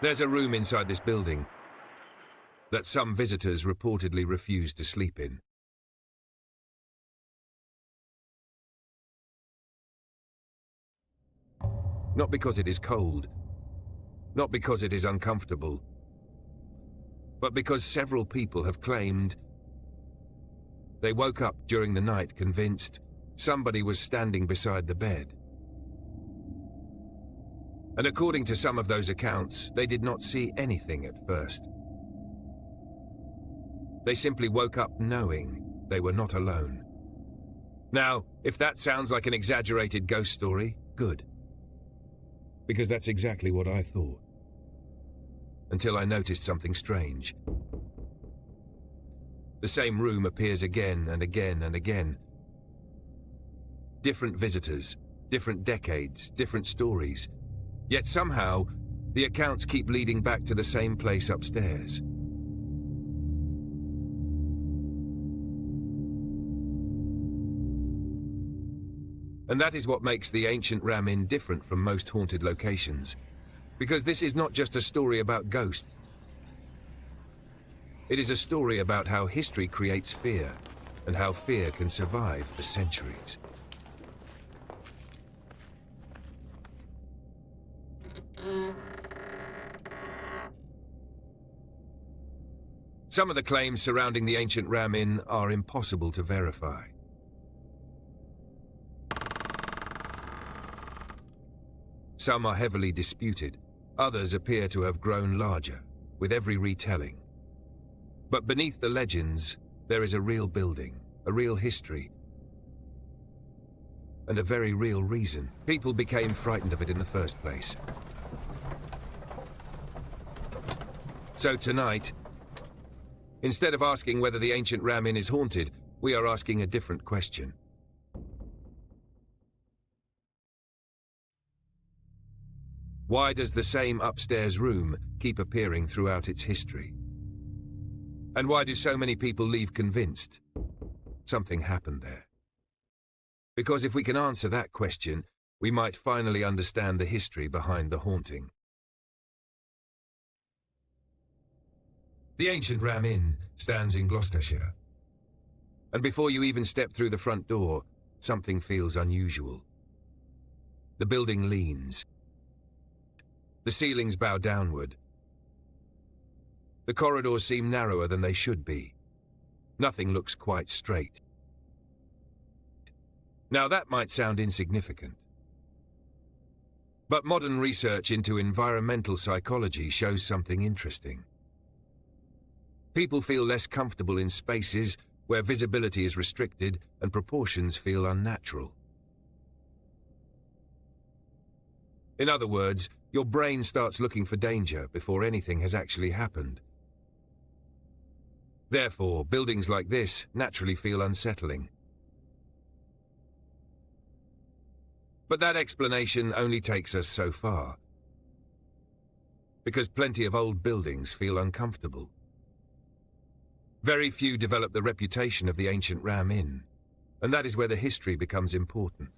There's a room inside this building that some visitors reportedly refuse to sleep in. Not because it is cold, not because it is uncomfortable, but because several people have claimed they woke up during the night convinced somebody was standing beside the bed. And according to some of those accounts, they did not see anything at first. They simply woke up knowing they were not alone. Now, if that sounds like an exaggerated ghost story, good. Because that's exactly what I thought. Until I noticed something strange. The same room appears again and again and again. Different visitors, different decades, different stories. Yet somehow, the accounts keep leading back to the same place upstairs. And that is what makes the ancient Ram Inn different from most haunted locations. Because this is not just a story about ghosts. It is a story about how history creates fear, and how fear can survive for centuries. Some of the claims surrounding the ancient Ram Inn are impossible to verify. Some are heavily disputed, others appear to have grown larger, with every retelling. But beneath the legends, there is a real building, a real history, and a very real reason people became frightened of it in the first place. So tonight, instead of asking whether the ancient Ram Inn is haunted, we are asking a different question. Why does the same upstairs room keep appearing throughout its history? And why do so many people leave convinced something happened there? Because if we can answer that question, we might finally understand the history behind the haunting. The ancient Ram Inn stands in Gloucestershire. And before you even step through the front door, something feels unusual. The building leans. The ceilings bow downward. The corridors seem narrower than they should be. Nothing looks quite straight. Now that might sound insignificant. But modern research into environmental psychology shows something interesting. People feel less comfortable in spaces where visibility is restricted and proportions feel unnatural. In other words, your brain starts looking for danger before anything has actually happened. Therefore, buildings like this naturally feel unsettling. But that explanation only takes us so far. Because plenty of old buildings feel uncomfortable. Very few develop the reputation of the ancient Ram Inn, and that is where the history becomes important.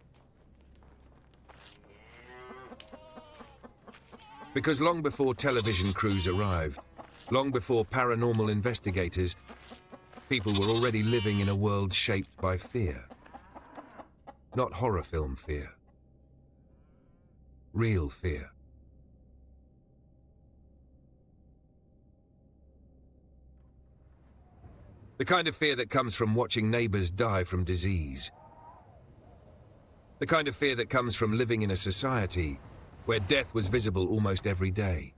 Because long before television crews arrived, long before paranormal investigators, people were already living in a world shaped by fear. Not horror film fear. Real fear. The kind of fear that comes from watching neighbors die from disease. The kind of fear that comes from living in a society where death was visible almost every day.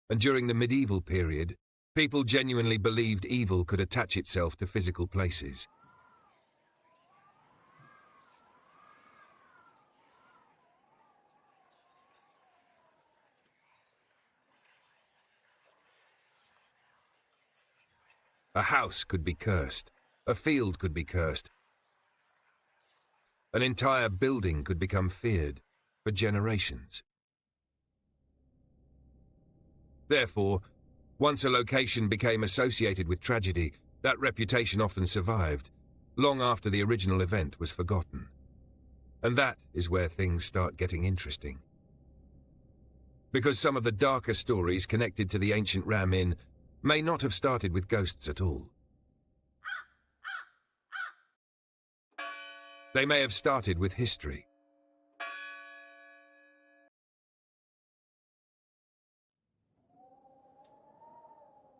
And during the medieval period, people genuinely believed evil could attach itself to physical places. A house could be cursed, a field could be cursed, an entire building could become feared for generations. Therefore, once a location became associated with tragedy, that reputation often survived, long after the original event was forgotten. And that is where things start getting interesting. Because some of the darker stories connected to the ancient Ram Inn may not have started with ghosts at all. They may have started with history.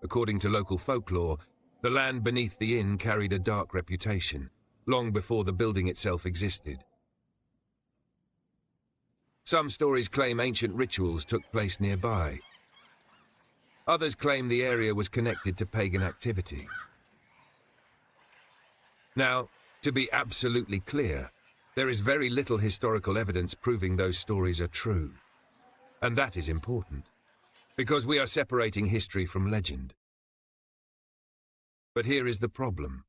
According to local folklore, the land beneath the inn carried a dark reputation, long before the building itself existed. Some stories claim ancient rituals took place nearby. Others claim the area was connected to pagan activity. Now, to be absolutely clear, there is very little historical evidence proving those stories are true. And that is important, because we are separating history from legend. But here is the problem.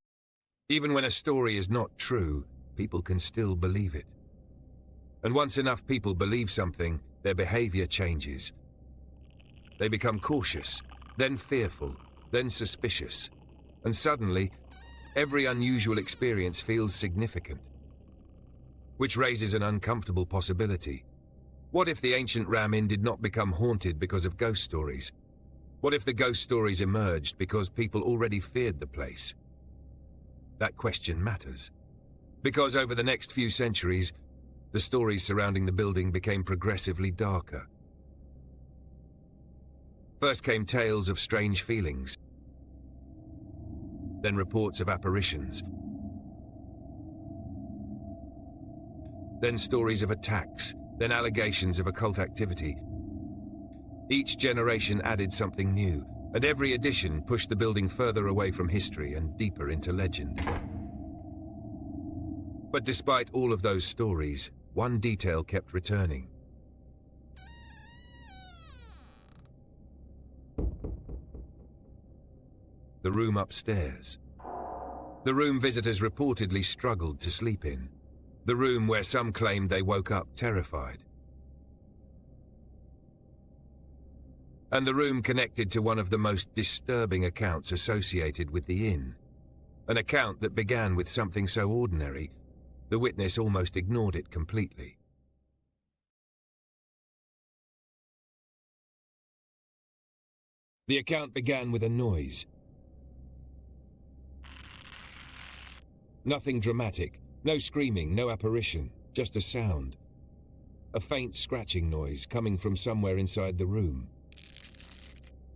Even when a story is not true, people can still believe it. And once enough people believe something, their behavior changes. They become cautious, then fearful, then suspicious. And suddenly, every unusual experience feels significant. Which raises an uncomfortable possibility. What if the ancient Ram Inn did not become haunted because of ghost stories? What if the ghost stories emerged because people already feared the place? That question matters. Because over the next few centuries, the stories surrounding the building became progressively darker. First came tales of strange feelings. Then reports of apparitions. Then stories of attacks. Then allegations of occult activity. Each generation added something new, and every addition pushed the building further away from history and deeper into legend. But despite all of those stories, one detail kept returning. The room upstairs. The room visitors reportedly struggled to sleep in. The room where some claimed they woke up terrified. And the room connected to one of the most disturbing accounts associated with the inn. An account that began with something so ordinary, the witness almost ignored it completely. The account began with a noise. Nothing dramatic, no screaming, no apparition, just a sound. A faint scratching noise coming from somewhere inside the room.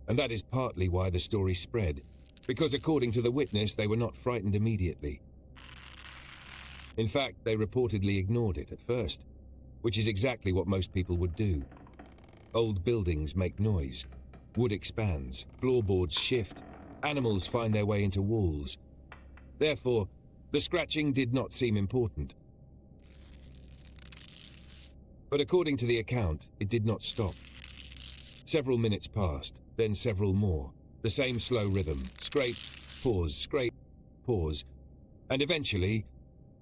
And that is partly why the story spread, because according to the witness, they were not frightened immediately. In fact, they reportedly ignored it at first, which is exactly what most people would do. Old buildings make noise. Wood expands, floorboards shift, animals find their way into walls. Therefore, the scratching did not seem important. But according to the account, it did not stop. Several minutes passed, then several more. The same slow rhythm, scrape, pause, and eventually,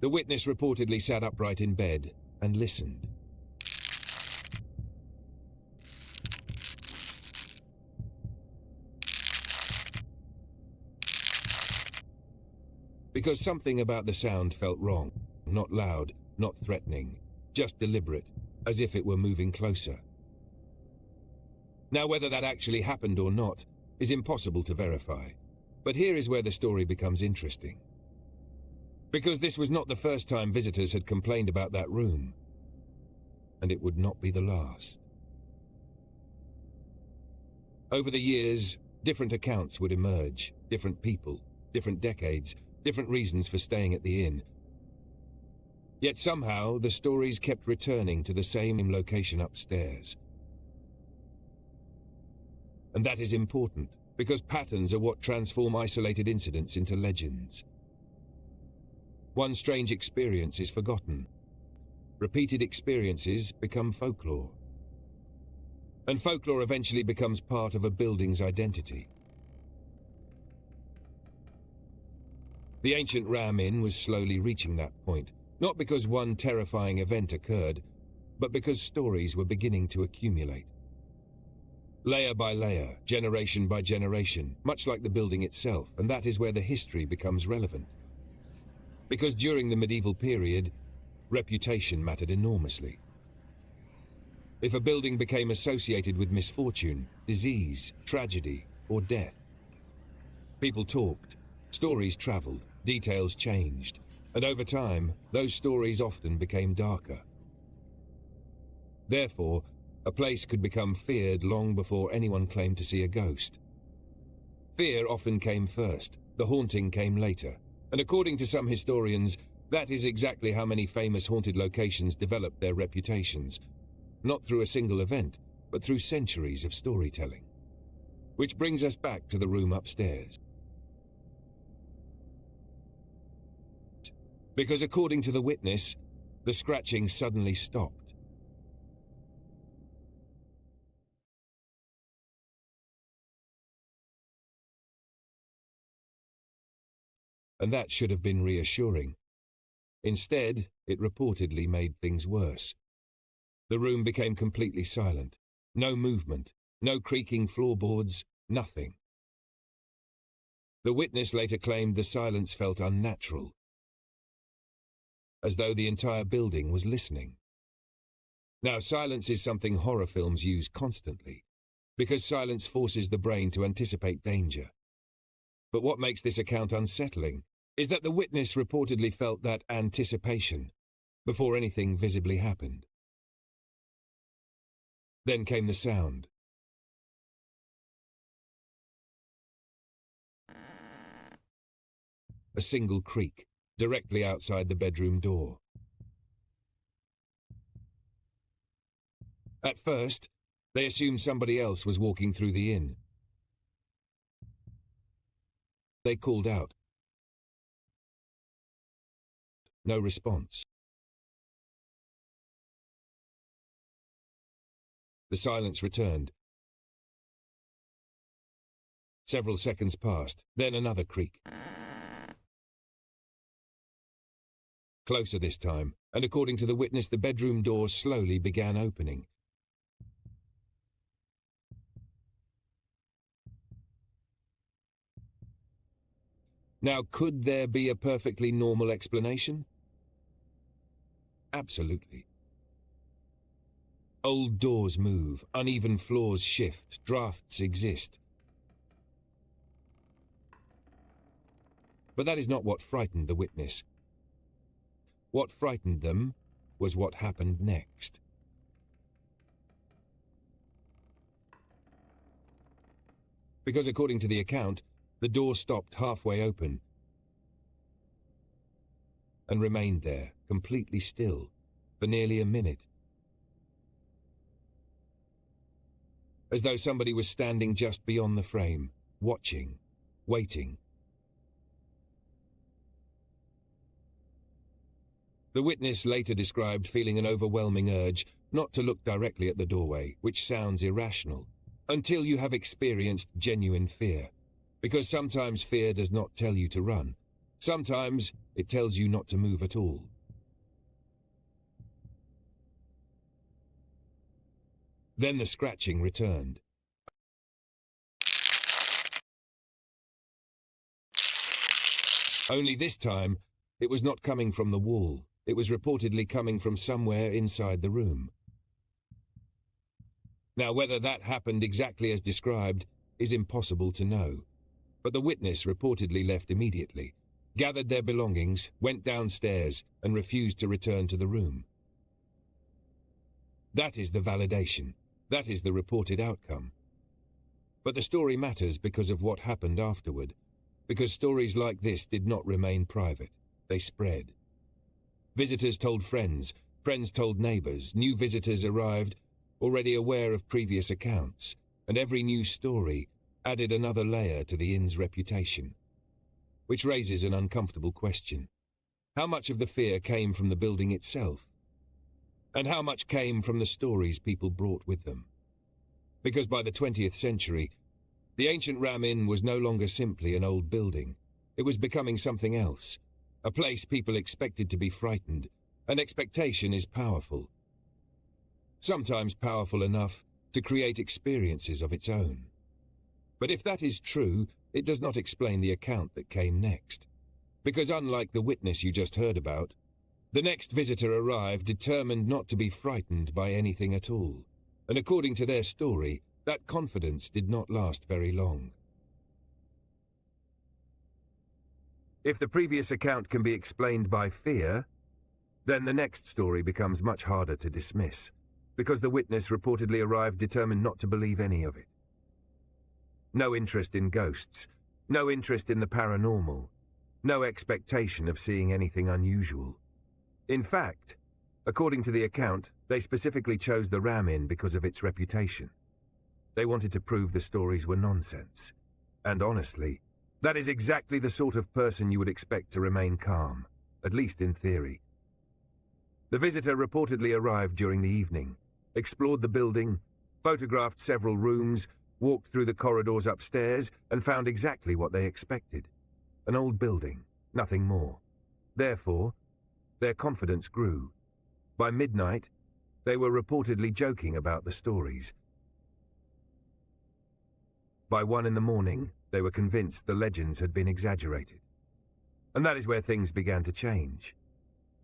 the witness reportedly sat upright in bed and listened. Because something about the sound felt wrong, not loud, not threatening, just deliberate, as if it were moving closer. Now, whether that actually happened or not is impossible to verify, but here is where the story becomes interesting. Because this was not the first time visitors had complained about that room, and it would not be the last. Over the years, different accounts would emerge, different people, different decades, different reasons for staying at the inn. Yet somehow, the stories kept returning to the same location upstairs. And that is important, because patterns are what transform isolated incidents into legends. One strange experience is forgotten. Repeated experiences become folklore. And folklore eventually becomes part of a building's identity. The ancient Ram Inn was slowly reaching that point, not because one terrifying event occurred, but because stories were beginning to accumulate. Layer by layer, generation by generation, much like the building itself, and that is where the history becomes relevant. Because during the medieval period, reputation mattered enormously. if a building became associated with misfortune, disease, tragedy, or death. People talked, stories travelled, details changed, and over time, those stories often became darker. Therefore, a place could become feared long before anyone claimed to see a ghost. Fear often came first, the haunting came later, and according to some historians, that is exactly how many famous haunted locations developed their reputations, not through a single event, but through centuries of storytelling. Which brings us back to the room upstairs. Because according to the witness, the scratching suddenly stopped. And that should have been reassuring. Instead, it reportedly made things worse. The room became completely silent. No movement, no creaking floorboards, nothing. The witness later claimed the silence felt unnatural, as though the entire building was listening. Now, silence is something horror films use constantly, because silence forces the brain to anticipate danger. But what makes this account unsettling is that the witness reportedly felt that anticipation before anything visibly happened. Then came the sound. A single creak, directly outside the bedroom door. At first, they assumed somebody else was walking through the inn. They called out. No response. The silence returned. Several seconds passed, then another creak. Closer this time, and according to the witness, the bedroom door slowly began opening. Now, could there be a perfectly normal explanation? Absolutely. Old doors move, uneven floors shift, drafts exist. But that is not what frightened the witness. What frightened them was what happened next. Because according to the account, the door stopped halfway open and remained there, completely still, for nearly a minute. As though somebody was standing just beyond the frame, watching, waiting. The witness later described feeling an overwhelming urge not to look directly at the doorway, which sounds irrational, until you have experienced genuine fear. Because sometimes fear does not tell you to run. Sometimes it tells you not to move at all. Then the scratching returned. Only this time, it was not coming from the wall. It was reportedly coming from somewhere inside the room. Now, whether that happened exactly as described is impossible to know. But the witness reportedly left immediately, gathered their belongings, went downstairs, and refused to return to the room. That is the validation. That is the reported outcome. But the story matters because of what happened afterward, because stories like this did not remain private. They spread. Visitors told friends, friends told neighbors, new visitors arrived, already aware of previous accounts, and every new story added another layer to the inn's reputation. Which raises an uncomfortable question. How much of the fear came from the building itself? And how much came from the stories people brought with them? Because by the 20th century, the ancient Ram Inn was no longer simply an old building. It was becoming something else, a place people expected to be frightened. An expectation is powerful. Sometimes powerful enough to create experiences of its own. But if that is true, it does not explain the account that came next. Because unlike the witness you just heard about, the next visitor arrived determined not to be frightened by anything at all. And according to their story, that confidence did not last very long. If the previous account can be explained by fear, then the next story becomes much harder to dismiss, because the witness reportedly arrived determined not to believe any of it. No interest in ghosts, no interest in the paranormal, no expectation of seeing anything unusual. In fact, according to the account, they specifically chose the Ram Inn because of its reputation. They wanted to prove the stories were nonsense. And honestly, that is exactly the sort of person you would expect to remain calm, at least in theory. The visitor reportedly arrived during the evening, explored the building, photographed several rooms, walked through the corridors upstairs, and found exactly what they expected. An old building, nothing more. Therefore, their confidence grew. By midnight, they were reportedly joking about the stories. By 1 in the morning, they were convinced the legends had been exaggerated. And that is where things began to change.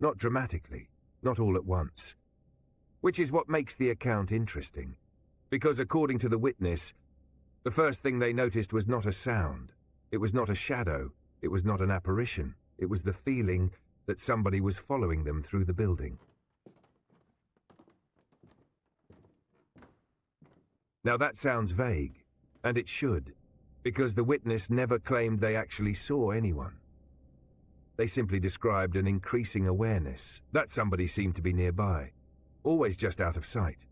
Not dramatically, not all at once. Which is what makes the account interesting. Because according to the witness, the first thing they noticed was not a sound. It was not a shadow. It was not an apparition. It was the feeling that somebody was following them through the building. Now that sounds vague, and it should, because the witness never claimed they actually saw anyone. They simply described an increasing awareness that somebody seemed to be nearby, always just out of sight.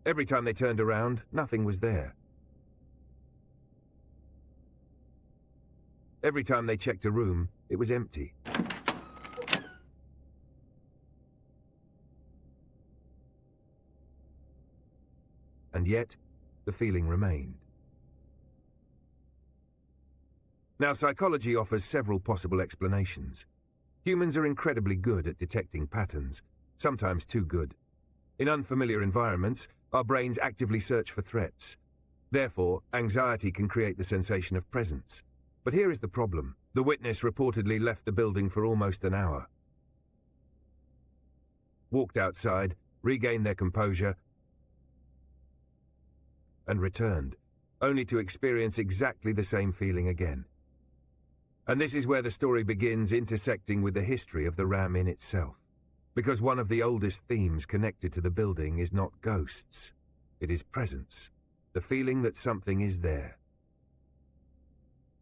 Every time they turned around, nothing was there. Every time they checked a room, it was empty. And yet, the feeling remained. Now, psychology offers several possible explanations. Humans are incredibly good at detecting patterns, sometimes too good. In unfamiliar environments, our brains actively search for threats. Therefore, anxiety can create the sensation of presence. But here is the problem. The witness reportedly left the building for almost an hour. Walked outside, regained their composure, and returned, only to experience exactly the same feeling again. And this is where the story begins intersecting with the history of the Ram Inn itself. Because one of the oldest themes connected to the building is not ghosts. It is presence, the feeling that something is there.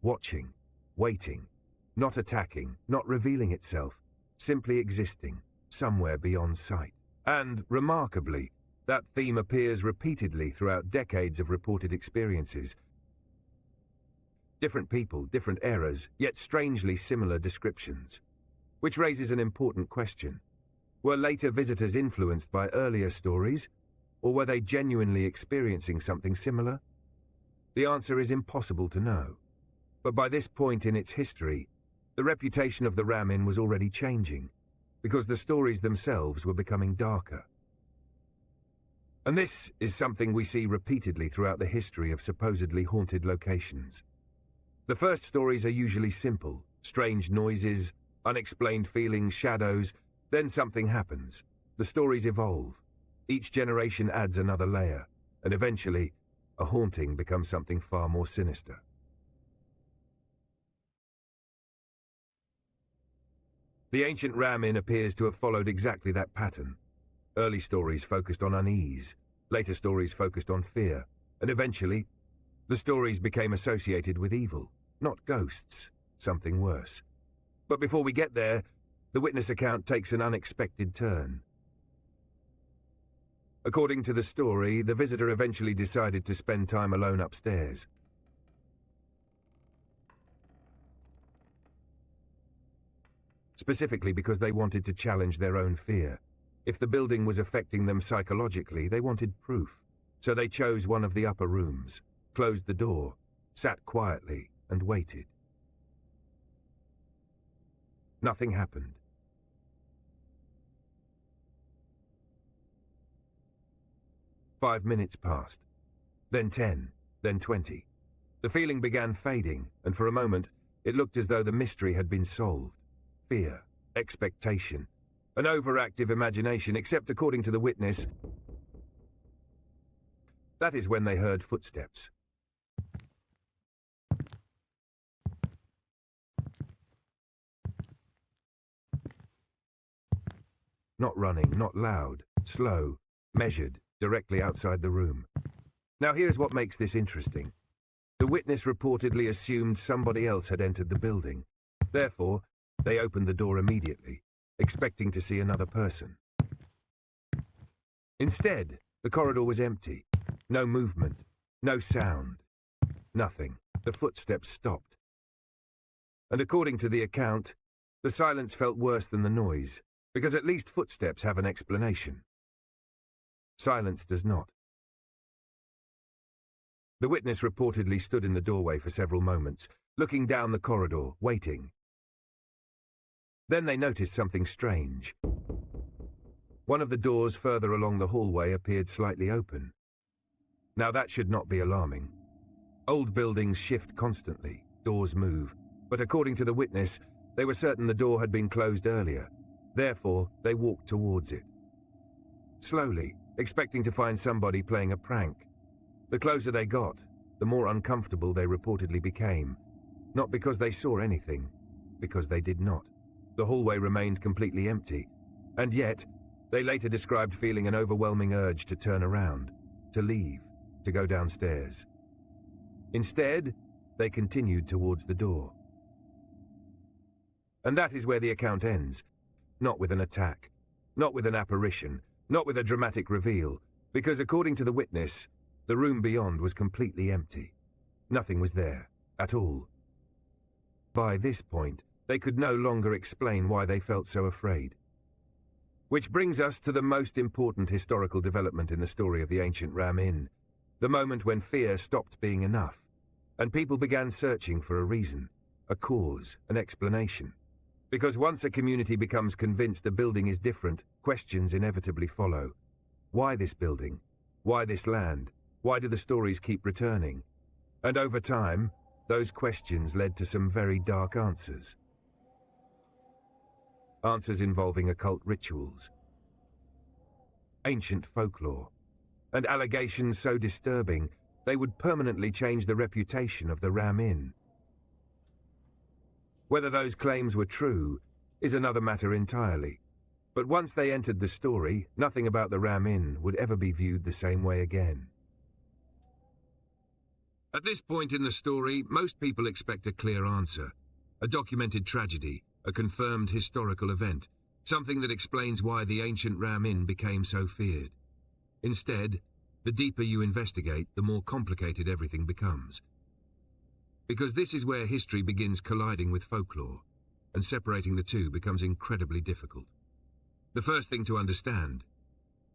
Watching, waiting, not attacking, not revealing itself, simply existing, somewhere beyond sight. And, remarkably, that theme appears repeatedly throughout decades of reported experiences. Different people, different eras, yet strangely similar descriptions. Which raises an important question. Were later visitors influenced by earlier stories, or were they genuinely experiencing something similar? The answer is impossible to know. But by this point in its history, the reputation of the Ram Inn was already changing, because the stories themselves were becoming darker. And this is something we see repeatedly throughout the history of supposedly haunted locations. The first stories are usually simple, strange noises, unexplained feelings, shadows. Then something happens. The stories evolve. Each generation adds another layer, and eventually, a haunting becomes something far more sinister. The ancient Ram Inn appears to have followed exactly that pattern. Early stories focused on unease, later stories focused on fear, and eventually, the stories became associated with evil, not ghosts, something worse. But before we get there, the witness account takes an unexpected turn. According to the story, the visitor eventually decided to spend time alone upstairs. Specifically because they wanted to challenge their own fear. If the building was affecting them psychologically, they wanted proof. So they chose one of the upper rooms, closed the door, sat quietly, and waited. Nothing happened. "5 minutes passed, then 10, then 20. The feeling began fading, and for a moment, it looked as though the mystery had been solved. Fear, expectation, an overactive imagination, except according to the witness, That is when they heard footsteps. Not running, not loud, slow, measured, directly outside the room. Now here's what makes this interesting. The witness reportedly assumed somebody else had entered the building. Therefore, they opened the door immediately, expecting to see another person. Instead, the corridor was empty. No movement, no sound, nothing. The footsteps stopped. And according to the account, the silence felt worse than the noise, because at least footsteps have an explanation. Silence does not. The witness reportedly stood in the doorway for several moments, looking down the corridor, waiting. Then they noticed something strange. One of the doors further along the hallway appeared slightly open. Now that should not be alarming. Old buildings shift constantly, doors move, but according to the witness, they were certain the door had been closed earlier. Therefore, they walked towards it. Slowly, expecting to find somebody playing a prank. The closer they got, the more uncomfortable they reportedly became. Not because they saw anything, because they did not. The hallway remained completely empty, and yet, they later described feeling an overwhelming urge to turn around, to leave, to go downstairs. Instead, they continued towards the door. And that is where the account ends. Not with an attack, not with an apparition, not with a dramatic reveal, because according to the witness, the room beyond was completely empty. Nothing was there, at all. By this point, they could no longer explain why they felt so afraid. Which brings us to the most important historical development in the story of the ancient Ram Inn, the moment when fear stopped being enough, and people began searching for a reason, a cause, an explanation. Because once a community becomes convinced a building is different, questions inevitably follow. Why this building? Why this land? Why do the stories keep returning? And over time, those questions led to some very dark answers. Answers involving occult rituals, ancient folklore, and allegations so disturbing they would permanently change the reputation of the Ram Inn. Whether those claims were true is another matter entirely, but once they entered the story, nothing about the Ram Inn would ever be viewed the same way again. At this point in the story, most people expect a clear answer, a documented tragedy, a confirmed historical event, something that explains why the ancient Ram Inn became so feared. Instead, the deeper you investigate, the more complicated everything becomes. Because this is where history begins colliding with folklore, and separating the two becomes incredibly difficult. The first thing to understand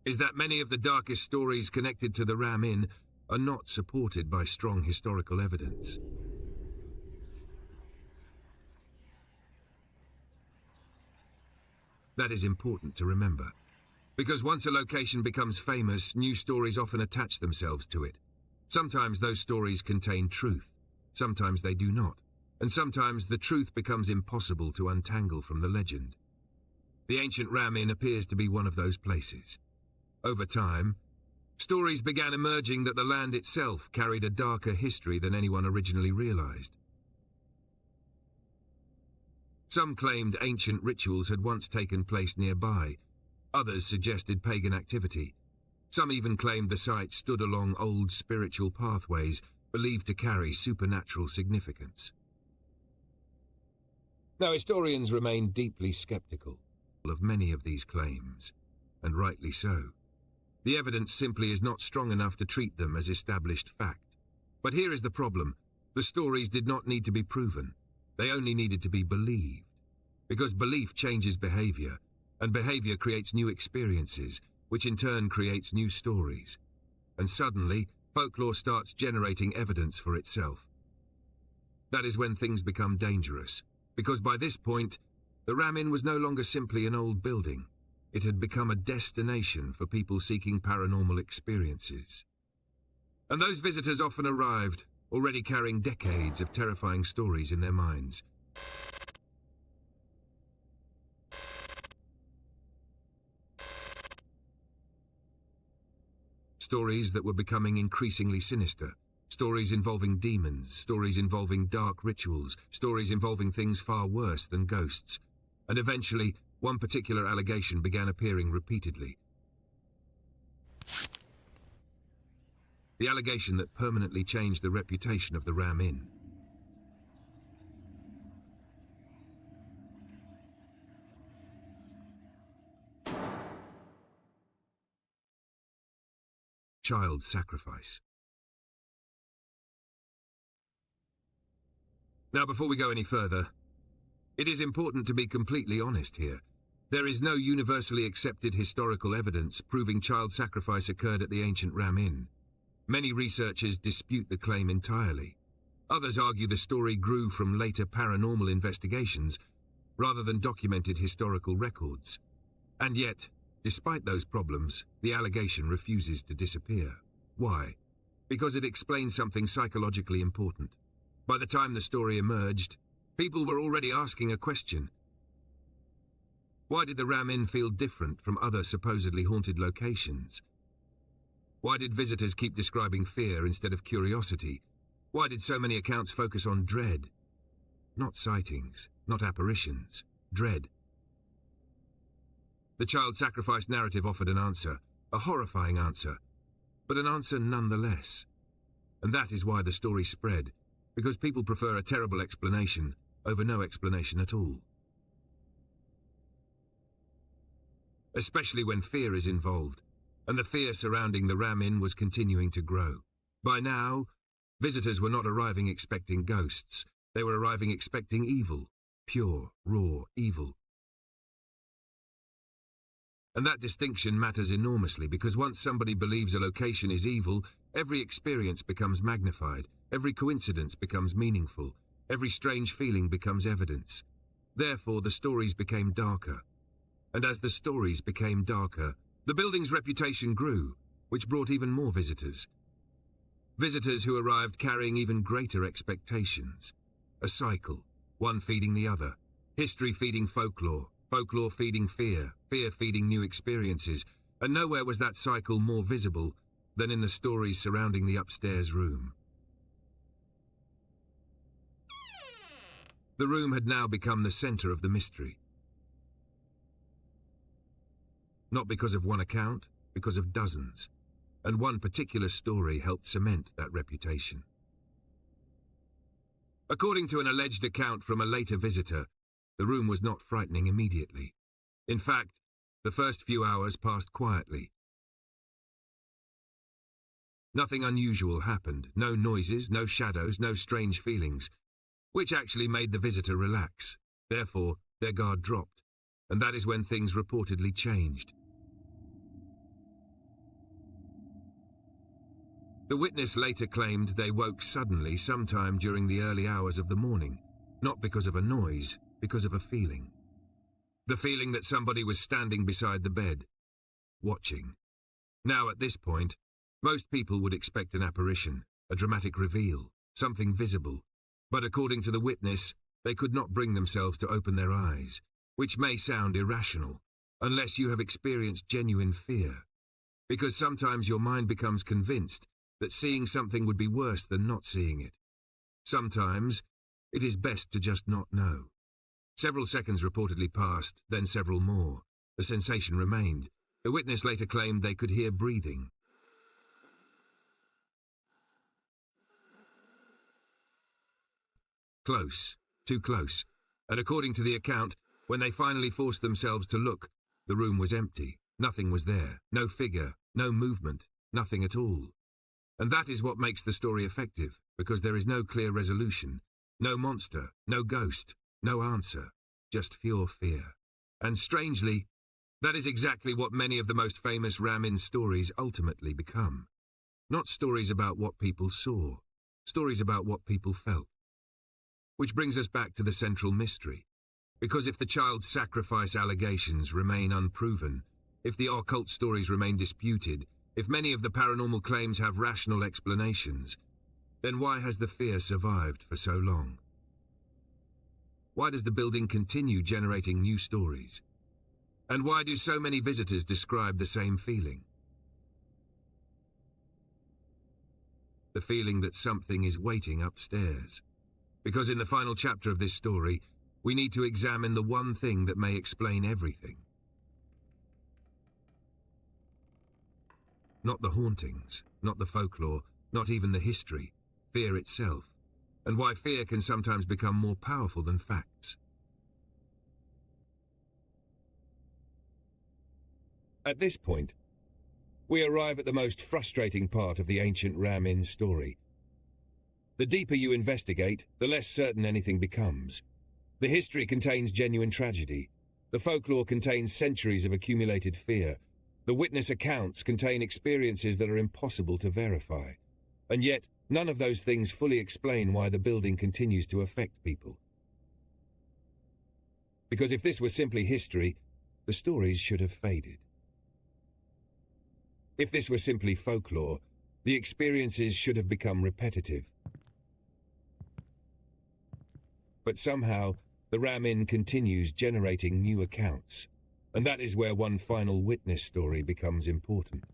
is that many of the darkest stories connected to the Ram Inn are not supported by strong historical evidence. That is important to remember, because once a location becomes famous, new stories often attach themselves to it. Sometimes those stories contain truth, sometimes they do not, and sometimes the truth becomes impossible to untangle from the legend. The ancient Ram Inn appears to be one of those places. Over time, stories began emerging that the land itself carried a darker history than anyone originally realized. Some claimed ancient rituals had once taken place nearby. Others suggested pagan activity. Some even claimed the site stood along old spiritual pathways believed to carry supernatural significance. Now, historians remain deeply skeptical of many of these claims, and rightly so. The evidence simply is not strong enough to treat them as established fact. But here is the problem. The stories did not need to be proven. They only needed to be believed. Because belief changes behavior, and behavior creates new experiences, which in turn creates new stories. And suddenly, folklore starts generating evidence for itself. That is when things become dangerous, because by this point, the Ram Inn was no longer simply an old building. It had become a destination for people seeking paranormal experiences. And those visitors often arrived, already carrying decades of terrifying stories in their minds. Stories that were becoming increasingly sinister. Stories involving demons, stories involving dark rituals, stories involving things far worse than ghosts. And eventually, one particular allegation began appearing repeatedly. The allegation that permanently changed the reputation of the Ram Inn. Child sacrifice. Now, before we go any further, it is important to be completely honest here. There is no universally accepted historical evidence proving child sacrifice occurred at the ancient Ram Inn. Many researchers dispute the claim entirely. Others argue the story grew from later paranormal investigations rather than documented historical records. And yet, despite those problems, the allegation refuses to disappear. Why? Because it explains something psychologically important. By the time the story emerged, people were already asking a question. Why did the Ram Inn feel different from other supposedly haunted locations? Why did visitors keep describing fear instead of curiosity? Why did so many accounts focus on dread? Not sightings, not apparitions, dread. The child sacrifice narrative offered an answer, a horrifying answer, but an answer nonetheless. And that is why the story spread, because people prefer a terrible explanation over no explanation at all. Especially when fear is involved, and the fear surrounding the Ram Inn was continuing to grow. By now, visitors were not arriving expecting ghosts. They were arriving expecting evil, pure, raw evil. And that distinction matters enormously because once somebody believes a location is evil, every experience becomes magnified, every coincidence becomes meaningful, every strange feeling becomes evidence. Therefore, the stories became darker. And as the stories became darker, the building's reputation grew, which brought even more visitors. Visitors who arrived carrying even greater expectations. A cycle, one feeding the other. History feeding folklore, folklore feeding fear, fear feeding new experiences. And nowhere was that cycle more visible than in the stories surrounding the upstairs room. The room had now become the center of the mystery. Not because of one account, because of dozens. And one particular story helped cement that reputation. According to an alleged account from a later visitor, the room was not frightening immediately. In fact, the first few hours passed quietly. Nothing unusual happened, no noises, no shadows, no strange feelings, which actually made the visitor relax. Therefore, their guard dropped, and that is when things reportedly changed. The witness later claimed they woke suddenly sometime during the early hours of the morning, not because of a noise, because of a feeling. The feeling that somebody was standing beside the bed, watching. Now at this point, most people would expect an apparition, a dramatic reveal, something visible. But according to the witness, they could not bring themselves to open their eyes, which may sound irrational, unless you have experienced genuine fear. Because sometimes your mind becomes convinced that seeing something would be worse than not seeing it. Sometimes, it is best to just not know. Several seconds reportedly passed, then several more. The sensation remained. The witness later claimed they could hear breathing. Close, too close. And according to the account, when they finally forced themselves to look, the room was empty. Nothing was there. No figure, no movement, nothing at all. And that is what makes the story effective, because there is no clear resolution, no monster, no ghost, no answer, just pure fear. And strangely, that is exactly what many of the most famous Ram Inn stories ultimately become. Not stories about what people saw, stories about what people felt. Which brings us back to the central mystery. Because if the child sacrifice allegations remain unproven, if the occult stories remain disputed, if many of the paranormal claims have rational explanations, then why has the fear survived for so long? Why does the building continue generating new stories? And why do so many visitors describe the same feeling? the feeling that something is waiting upstairs. Because in the final chapter of this story, we need to examine the one thing that may explain everything. Not the hauntings, not the folklore, not even the history, fear itself, and why fear can sometimes become more powerful than facts. At this point, we arrive at the most frustrating part of the ancient Ram Inn story. The deeper you investigate, the less certain anything becomes. The history contains genuine tragedy. The folklore contains centuries of accumulated fear. The witness accounts contain experiences that are impossible to verify. And yet, none of those things fully explain why the building continues to affect people. Because if this was simply history, the stories should have faded. If this were simply folklore, the experiences should have become repetitive. But somehow, the Ram Inn continues generating new accounts, and that is where one final witness story becomes important.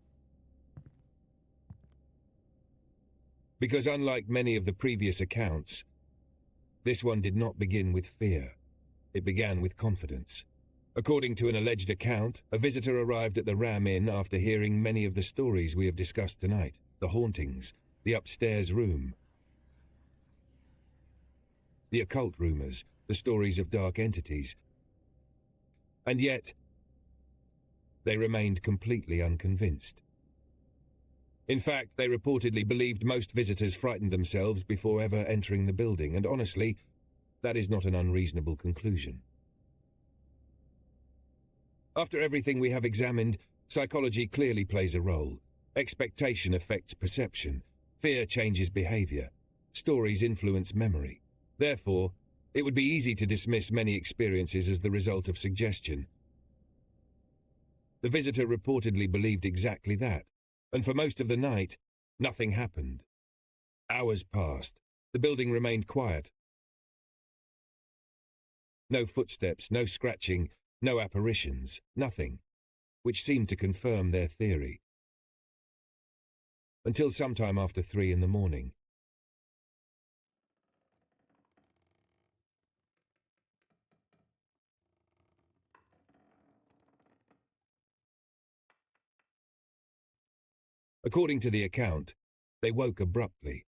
Because unlike many of the previous accounts, this one did not begin with fear. It began with confidence. According to an alleged account, a visitor arrived at the Ram Inn after hearing many of the stories we have discussed tonight, the hauntings, the upstairs room, the occult rumors, the stories of dark entities. And yet, they remained completely unconvinced. In fact, they reportedly believed most visitors frightened themselves before ever entering the building, and honestly, that is not an unreasonable conclusion. After everything we have examined, psychology clearly plays a role. Expectation affects perception. Fear changes behavior. Stories influence memory. Therefore, it would be easy to dismiss many experiences as the result of suggestion. The visitor reportedly believed exactly that, and for most of the night, nothing happened. Hours passed. The building remained quiet. No footsteps, no scratching, no apparitions, nothing, which seemed to confirm their theory. Until sometime after 3 in the morning. According to the account, they woke abruptly.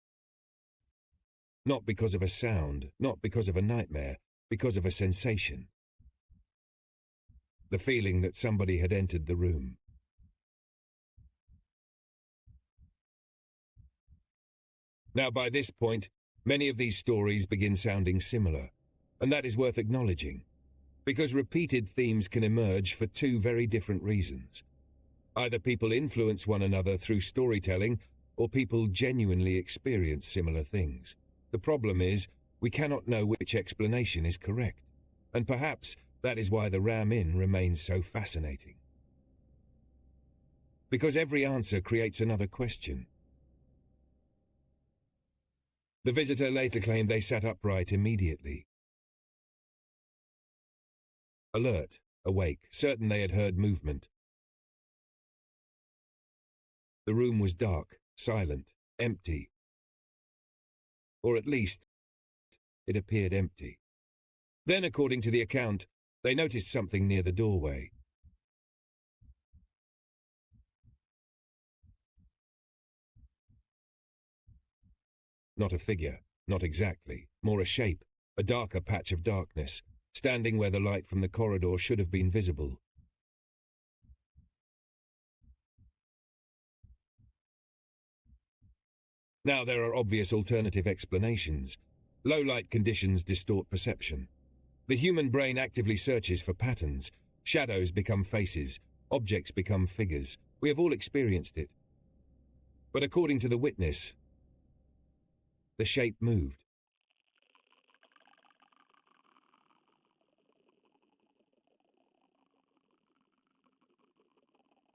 Not because of a sound, not because of a nightmare, because of a sensation. The feeling that somebody had entered the room. Now, by this point, many of these stories begin sounding similar, and that is worth acknowledging, because repeated themes can emerge for two very different reasons. Either people influence one another through storytelling, or people genuinely experience similar things. The problem is, we cannot know which explanation is correct, and perhaps that is why the Ram Inn remains so fascinating. Because every answer creates another question. The visitor later claimed they sat upright immediately. Alert, awake, certain they had heard movement. The room was dark, silent, empty. Or at least, it appeared empty. Then, according to the account, they noticed something near the doorway. Not a figure, not exactly, more a shape, a darker patch of darkness, standing where the light from the corridor should have been visible. Now there are obvious alternative explanations. Low light conditions distort perception. The human brain actively searches for patterns. Shadows become faces. Objects become figures. We have all experienced it. But according to the witness, the shape moved.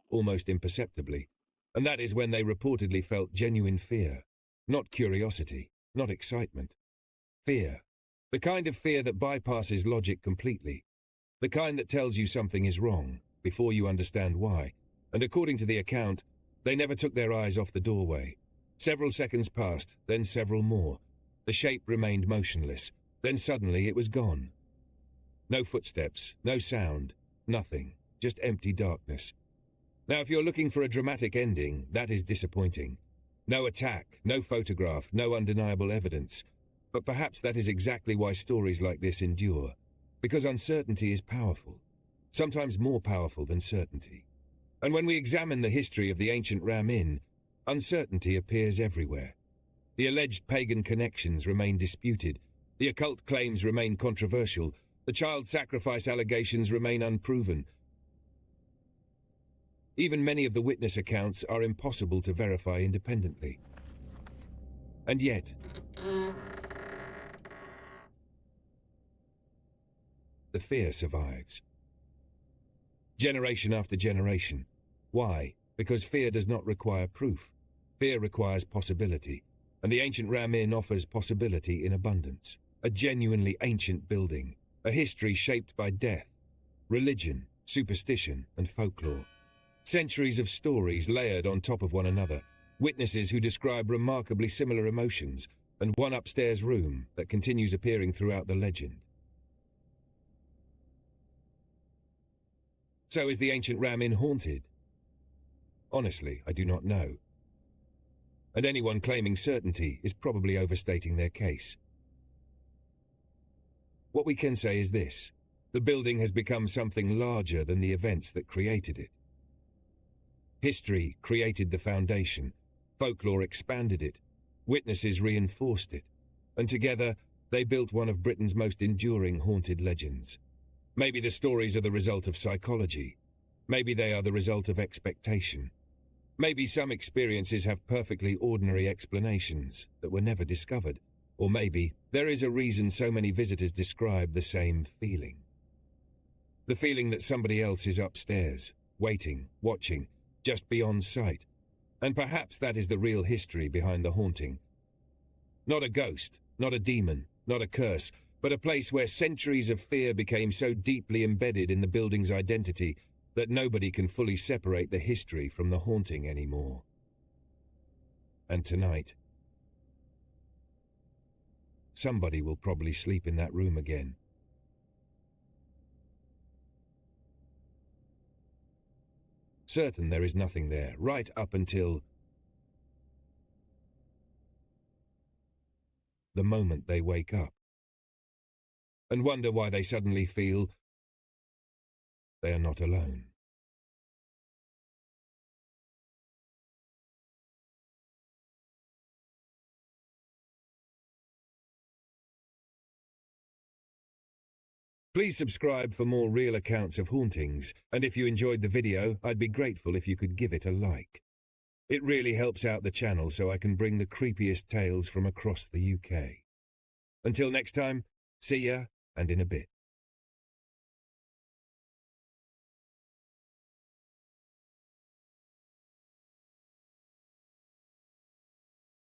Almost imperceptibly. And that is when they reportedly felt genuine fear. Not curiosity, not excitement. Fear. The kind of fear that bypasses logic completely. The kind that tells you something is wrong, before you understand why. And according to the account, they never took their eyes off the doorway. Several seconds passed, then several more. The shape remained motionless. Then suddenly it was gone. No footsteps, no sound, nothing, just empty darkness. Now, if you're looking for a dramatic ending, that is disappointing. No attack, no photograph, no undeniable evidence. But perhaps that is exactly why stories like this endure. Because uncertainty is powerful, sometimes more powerful than certainty. And when we examine the history of the ancient Ram Inn, uncertainty appears everywhere. The alleged pagan connections remain disputed. The occult claims remain controversial. The child sacrifice allegations remain unproven. Even many of the witness accounts are impossible to verify independently. And yet, the fear survives. Generation after generation. Why? Because fear does not require proof. Fear requires possibility. And the ancient Ram Inn offers possibility in abundance. A genuinely ancient building. A history shaped by death, religion, superstition, and folklore. Centuries of stories layered on top of one another. Witnesses who describe remarkably similar emotions. And one upstairs room that continues appearing throughout the legend. So is the ancient Ram Inn haunted? Honestly, I do not know. And anyone claiming certainty is probably overstating their case. What we can say is this: the building has become something larger than the events that created it. History created the foundation, folklore expanded it, witnesses reinforced it, and together they built one of Britain's most enduring haunted legends. Maybe the stories are the result of psychology. Maybe they are the result of expectation. Maybe some experiences have perfectly ordinary explanations that were never discovered. Or maybe there is a reason so many visitors describe the same feeling. The feeling that somebody else is upstairs, waiting, watching, just beyond sight. And perhaps that is the real history behind the haunting. Not a ghost, not a demon, not a curse, but a place where centuries of fear became so deeply embedded in the building's identity that nobody can fully separate the history from the haunting anymore. And tonight, somebody will probably sleep in that room again. Certain there is nothing there, right up until the moment they wake up and wonder why they suddenly feel they are not alone. Please subscribe for more real accounts of hauntings, and if you enjoyed the video, I'd be grateful if you could give it a like. It really helps out the channel so I can bring the creepiest tales from across the UK. Until next time, see ya, and in a bit.